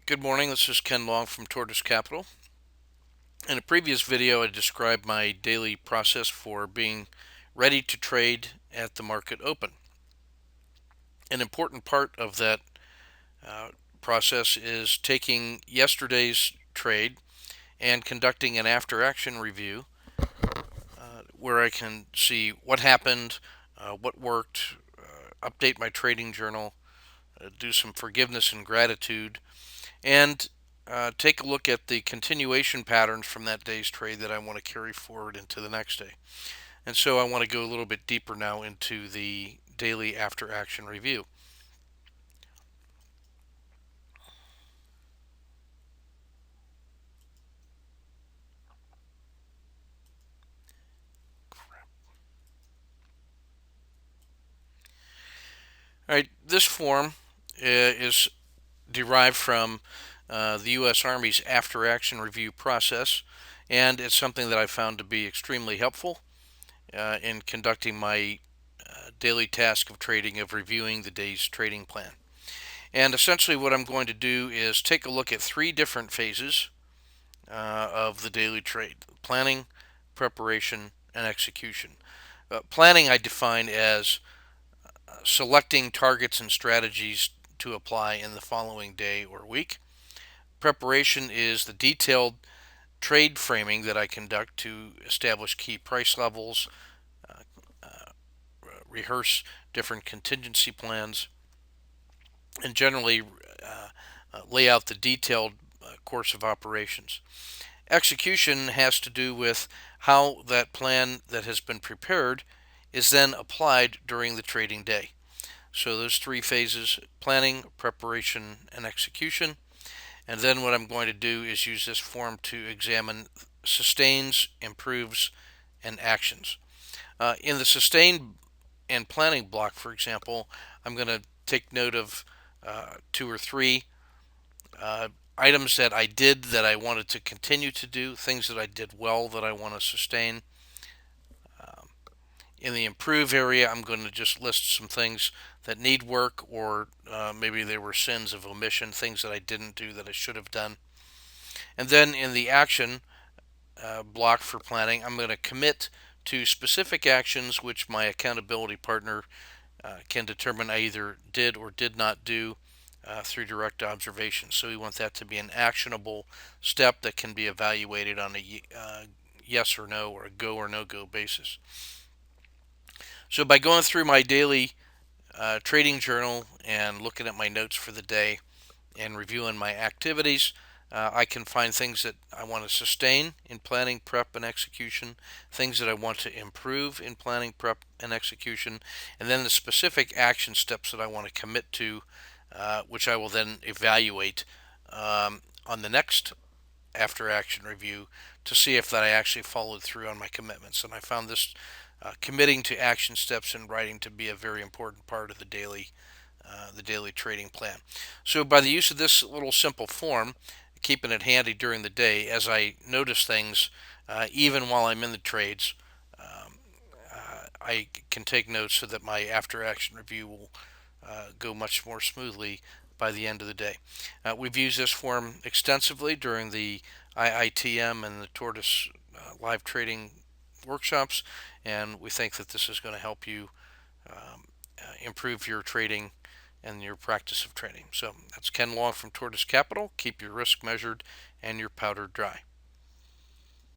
Good morning, this is Ken Long from Tortoise Capital. In a previous video, I described my daily process for being ready to trade at the market open. An important part of that uh, process is taking yesterday's trade and conducting an after action review where I can see what happened, what worked, update my trading journal, do some forgiveness and gratitude, and take a look at the continuation patterns from that day's trade that I want to carry forward into the next day. And so I want to go a little bit deeper now into the daily after action review. All right, this form is derived from the U.S. Army's after action review process, and it's something that I found to be extremely helpful in conducting my daily task of trading, of reviewing the day's trading plan. And essentially, what I'm going to do is take a look at three different phases of the daily trade: planning, preparation, and execution. Planning I define as selecting targets and strategies to apply in the following day or week. Preparation is the detailed trade framing that I conduct to establish key price levels, rehearse different contingency plans, and generally lay out the detailed course of operations. Execution has to do with how that plan that has been prepared is then applied during the trading day. So those three phases: planning, preparation, and execution. And then what I'm going to do is use this form to examine sustains, improves, and actions. In the sustain and planning block, for example, I'm going to take note of two or three uh, items that I did that I wanted to continue to do, things that I did well that I want to sustain. In the improve area, I'm going to just list some things that need work, or maybe they were sins of omission, things that I didn't do that I should have done. And then in the action block for planning, I'm going to commit to specific actions which my accountability partner can determine I either did or did not do through direct observation. So we want that to be an actionable step that can be evaluated on a yes or no, or a go or no go basis. So by going through my daily trading journal and looking at my notes for the day and reviewing my activities, I can find things that I want to sustain in planning, prep, and execution, things that I want to improve in planning, prep, and execution, and then the specific action steps that I want to commit to, which I will then evaluate on the next after action review to see if that I actually followed through on my commitments. And I found this committing to action steps in writing to be a very important part of the daily trading plan. So by the use of this little simple form, keeping it handy during the day as I notice things, even while I'm in the trades, I can take notes so that my after action review will go much more smoothly by the end of the day. We've used this form extensively during the IITM and the Tortoise live trading workshops, and we think that this is going to help you improve your trading and your practice of trading. So that's Ken Long from Tortoise Capital. Keep your risk measured and your powder dry.